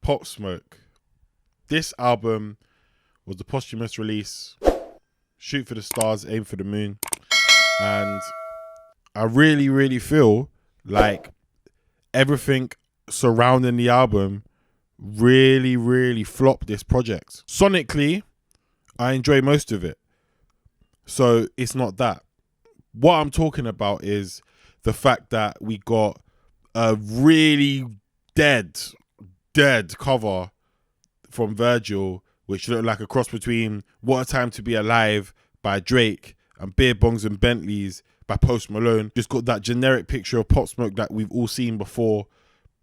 Pop Smoke. This album was the posthumous release. Shoot for the stars, aim for the moon. And I really feel like everything surrounding the album really flopped this project. Sonically, I enjoy most of it. So it's not that. What I'm talking about is the fact that we got a really dead cover from Virgil, which looked like a cross between What a Time to Be Alive by Drake and Beer Bongs and Bentleys by Post Malone. Just got that generic picture of Pop Smoke that we've all seen before,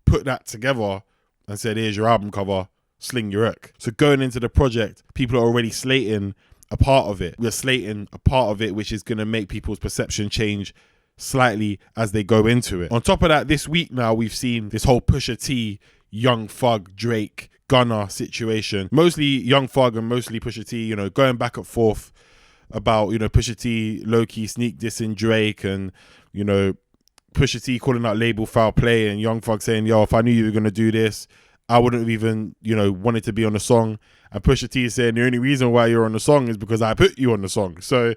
put that together and said, here's your album cover, sling your hook. So going into the project, people are already slating a part of it. We're slating a part of it which is going to make people's perception change slightly as they go into it. On top of that, this week now we've seen this whole Pusha T, Young Thug, Drake, Gunna situation. Mostly Young Thug and mostly Pusha T, you know, going back and forth about, you know, Pusha T low-key sneak dissing Drake and, you know, Pusha T calling out label foul play and Young Thug saying, yo, if I knew you were going to do this, I wouldn't have even, you know, wanted to be on the song. And Pusha T is saying the only reason why you're on the song is because I put you on the song. So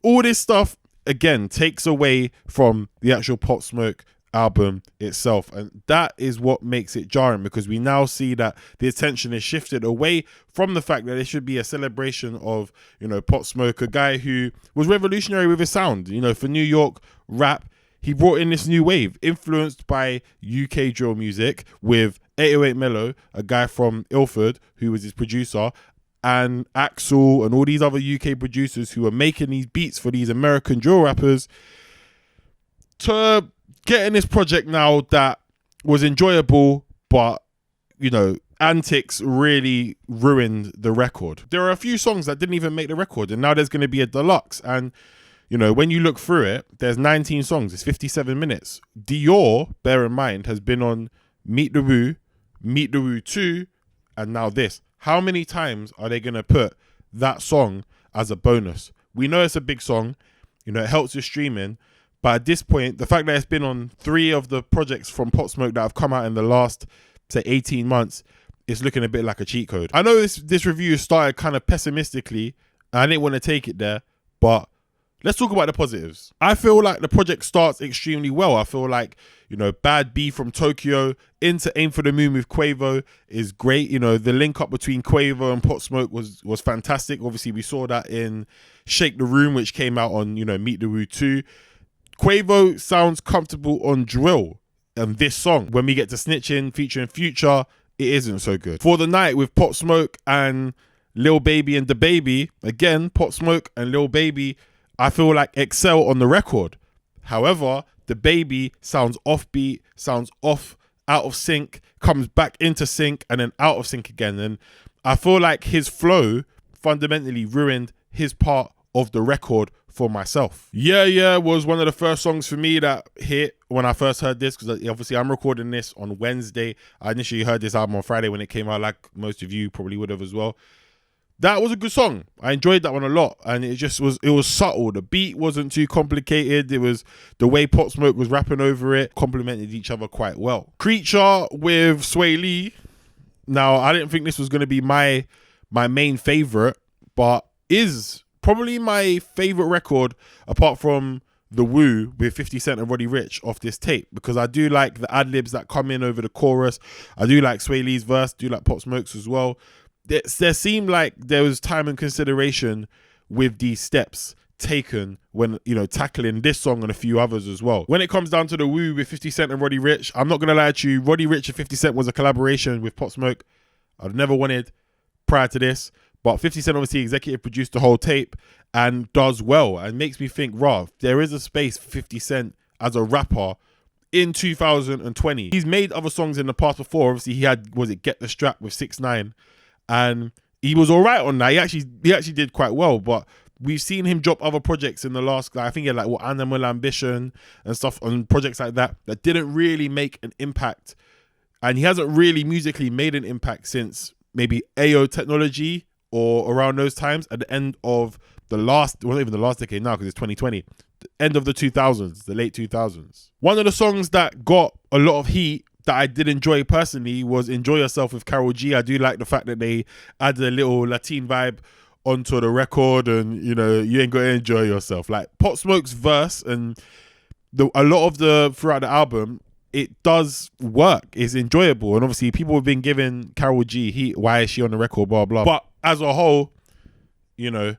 all this stuff, again, takes away from the actual Pop Smoke album itself, and that is what makes it jarring, because we now see that the attention is shifted away from the fact that it should be a celebration of, you know, Pop Smoke, a guy who was revolutionary with his sound, you know, for New York rap. He brought in this new wave influenced by UK drill music with 808 Mello, a guy from Ilford who was his producer, and Axel and all these other UK producers who are making these beats for these American drill rappers, to get in this project now that was enjoyable, but, you know, Antics really ruined the record. There are a few songs that didn't even make the record, and now there's going to be a deluxe. And, you know, when you look through it, there's 19 songs. It's 57 minutes. Dior, bear in mind, has been on Meet the Woo 2, and now this. How many times are they going to put that song as a bonus? We know it's a big song. You know, it helps with streaming. But at this point, the fact that it's been on 3 of the projects from Pop Smoke that have come out in the last, say, 18 months, it's looking a bit like a cheat code. I know this review started kind of pessimistically, and I didn't want to take it there, but let's talk about the positives. I feel like the project starts extremely well. I feel like, you know, Bad B from Tokyo into Aim for the Moon with Quavo is great. You know, the link up between Quavo and Pop Smoke was fantastic. Obviously, we saw that in Shake the Room, which came out on, you know, Meet the Woo 2. Quavo sounds comfortable on drill, and this song, when we get to Snitching featuring Future, it isn't so good. For the Night with Pop Smoke and Lil Baby and DaBaby, again, Pop Smoke and Lil Baby, I feel like excel on the record. However, DaBaby sounds offbeat, sounds off, out of sync, comes back into sync, and then out of sync again. And I feel like his flow fundamentally ruined his part of the record for myself. Yea Yea was one of the first songs for me that hit when I first heard this, because obviously I'm recording this on Wednesday. I initially heard this album on Friday when it came out, like most of you probably would have as well. That was a good song. I enjoyed that one a lot, and it was subtle. The beat wasn't too complicated. It was the way Pop Smoke was rapping over it, complemented each other quite well. Creature with Swae Lee. Now, I didn't think this was going to be my main favorite, but is probably my favorite record apart from The Woo with 50 Cent and Roddy Ricch off this tape, because I do like the ad-libs that come in over the chorus. I do like Swae Lee's verse, do like Pop Smoke's as well. There seemed like there was time and consideration with these steps taken when, you know, tackling this song and a few others as well. When it comes down to The Woo with 50 Cent and Roddy Ricch, I'm not going to lie to you, Roddy Ricch and 50 Cent was a collaboration with Pop Smoke I'd never wanted prior to this. But 50 Cent obviously executive produced the whole tape and does well, and makes me think, rah, there is a space for 50 Cent as a rapper in 2020. He's made other songs in the past before. Obviously, he had, was it Get the Strap with 6ix9ine, and he was all right on that. He actually did quite well, but we've seen him drop other projects in the last, I think he had like what, Animal Ambition and stuff, on projects like that didn't really make an impact. And he hasn't really musically made an impact since maybe AO Technology or around those times at the end of the last, well, not even the last decade now because it's 2020, the end of the 2000s, the late 2000s. One of the songs that got a lot of heat that I did enjoy personally was Enjoy Yourself with Karol G. I do like the fact that they added a little Latin vibe onto the record, and you know, you ain't gonna enjoy yourself. Like Pop Smoke's verse and a lot of the throughout the album, it does work. It's enjoyable, and obviously people have been giving Karol G heat. Why is she on the record? Blah blah. But as a whole, you know,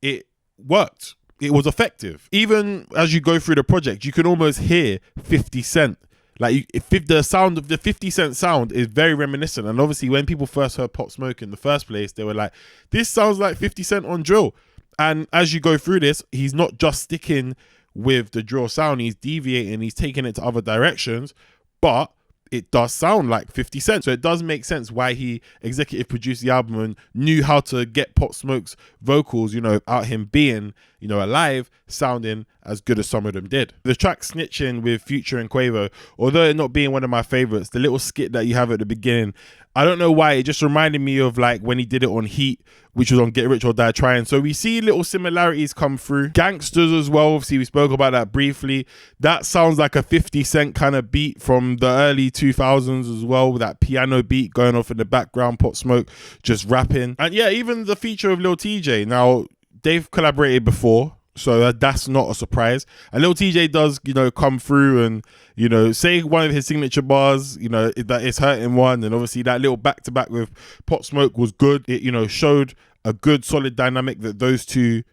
it worked. It was effective. Even as you go through the project, you can almost hear 50 Cent. Like if the sound of the 50 Cent sound is very reminiscent. And obviously when people first heard Pop Smoke in the first place, they were like, this sounds like 50 Cent on drill. And as you go through this, he's not just sticking with the drill sound, he's deviating, he's taking it to other directions, but it does sound like 50 Cent. So it does make sense why he executive produced the album and knew how to get Pop Smoke's vocals, you know, without him being, you know, alive, sounding as good as some of them did. The track Snitching with Future and Quavo, although it not being one of my favorites, the little skit that you have at the beginning, I don't know why, it just reminded me of like when he did it on Heat, which was on Get Rich or Die Trying. So we see little similarities come through. Gangsters as well, obviously we spoke about that briefly. That sounds like a 50 Cent kind of beat from the early 2000s as well, with that piano beat going off in the background, Pop Smoke just rapping. And yeah, even the feature of Lil TJ. Now, they've collaborated before, so that's not a surprise. And Lil TJ does, you know, come through and, you know, say one of his signature bars, you know, that it's hurting one. And obviously that little back-to-back with Pop Smoke was good. It, you know, showed a good solid dynamic that those two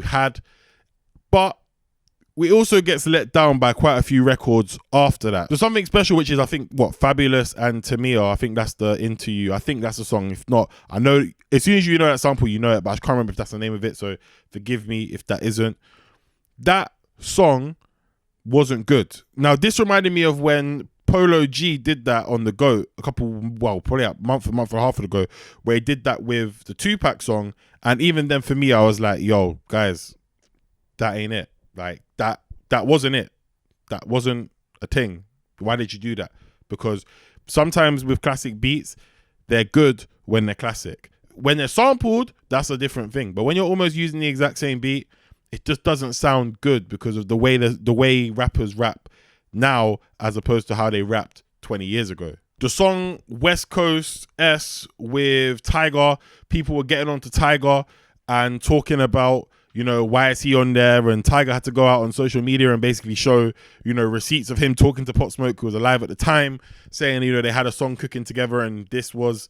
had. But we also gets let down by quite a few records after that. There's something special, which is, I think, what, Fabulous and Tamia. I think that's the Into You. I think that's the song. If not, I know as soon as you know that sample, you know it, but I can't remember if that's the name of it, so forgive me if that isn't. That song wasn't good. Now, this reminded me of when Polo G did that on The GOAT a couple, well, probably a month and a half ago, where he did that with the Tupac song. And even then, for me, I was like, yo, guys, that ain't it. Like, that wasn't it. That wasn't a thing. Why did you do that? Because sometimes with classic beats, they're good when they're classic. When they're sampled, that's a different thing. But when you're almost using the exact same beat, it just doesn't sound good because of the way rappers rap now as opposed to how they rapped 20 years ago. The song West Coast S with Tyga, people were getting onto Tyga and talking about, you know, why is he on there? And Tyga had to go out on social media and basically show, you know, receipts of him talking to Pop Smoke, who was alive at the time, saying, you know, they had a song cooking together and this was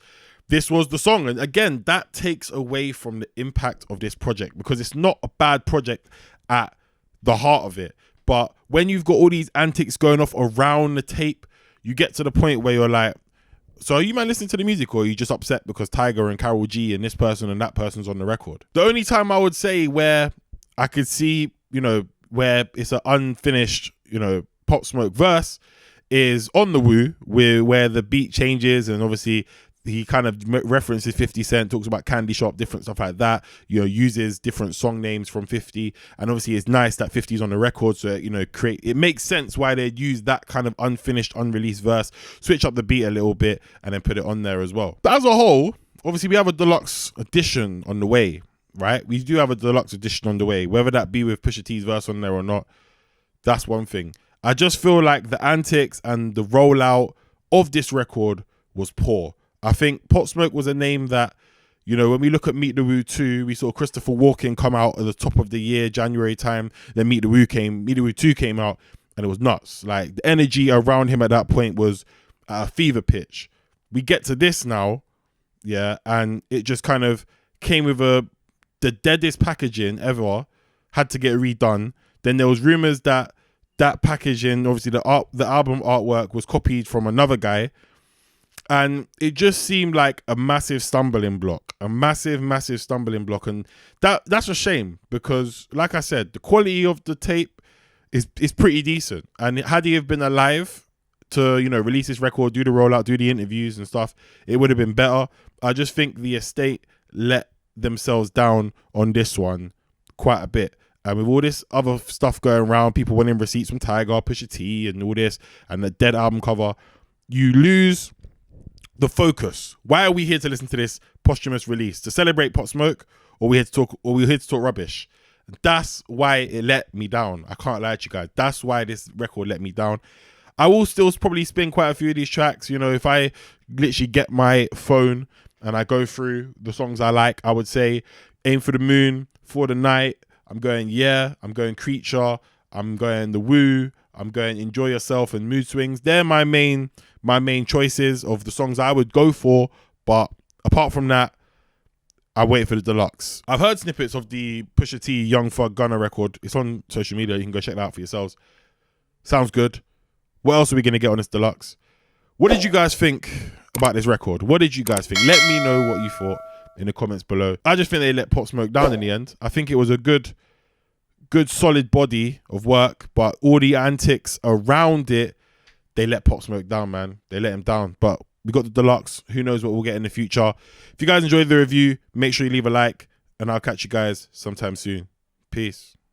the song. And again, that takes away from the impact of this project because it's not a bad project at the heart of it. But when you've got all these antics going off around the tape, you get to the point where you're like, so are you man listening to the music, or are you just upset because Tyga and Karol G and this person and that person's on the record? The only time I would say where I could see, you know, where it's an unfinished, you know, Pop Smoke verse is on the Woo, where the beat changes and obviously he kind of references 50 Cent, talks about Candy Shop, different stuff like that, you know, uses different song names from 50. And obviously it's nice that 50's on the record. So, you know, it makes sense why they'd use that kind of unfinished, unreleased verse, switch up the beat a little bit and then put it on there as well. But as a whole, obviously we have a deluxe edition on the way, right? We do have a deluxe edition on the way, whether that be with Pusha T's verse on there or not. That's one thing. I just feel like the antics and the rollout of this record was poor. I think Pop Smoke was a name that, you know, when we look at Meet the Woo 2, we saw Christopher Walken come out at the top of the year, January time. Then Meet the Woo 2 came out and it was nuts. Like the energy around him at that point was at a fever pitch. We get to this now, yeah, and it just kind of came with the deadest packaging ever, had to get redone. Then there was rumors that packaging, obviously the album artwork was copied from another guy. And it just seemed like a massive stumbling block, and that's a shame because, like I said, the quality of the tape is pretty decent. And had he have been alive to, you know, release this record, do the rollout, do the interviews and stuff, it would have been better. I just think the estate let themselves down on this one quite a bit. And with all this other stuff going around, people winning receipts from Tyga, Pusha T, and all this, and the dead album cover, you lose the focus. Why are we here to listen to this posthumous release? To celebrate Pop Smoke, or we're here to talk rubbish? That's why it let me down. I can't lie to you guys. That's why this record let me down. I will still probably spin quite a few of these tracks. You know, if I literally get my phone and I go through the songs I like, I would say Aim for the Moon, For the Night. I'm going Yeah. I'm going Creature. I'm going The Woo. I'm going Enjoy Yourself and Mood Swings. They're my main choices of the songs I would go for. But apart from that, I wait for the deluxe. I've heard snippets of the Pusha T Young Thug Gunna record. It's on social media. You can go check that out for yourselves. Sounds good. What else are we going to get on this deluxe? What did you guys think about this record? What did you guys think? Let me know what you thought in the comments below. I just think they let Pop Smoke down in the end. I think it was a good solid body of work, but all the antics around it, they let Pop Smoke down, man. They let him down. But we got the deluxe. Who knows what we'll get in the future. If you guys enjoyed the review, make sure you leave a like, and I'll catch you guys sometime soon. Peace.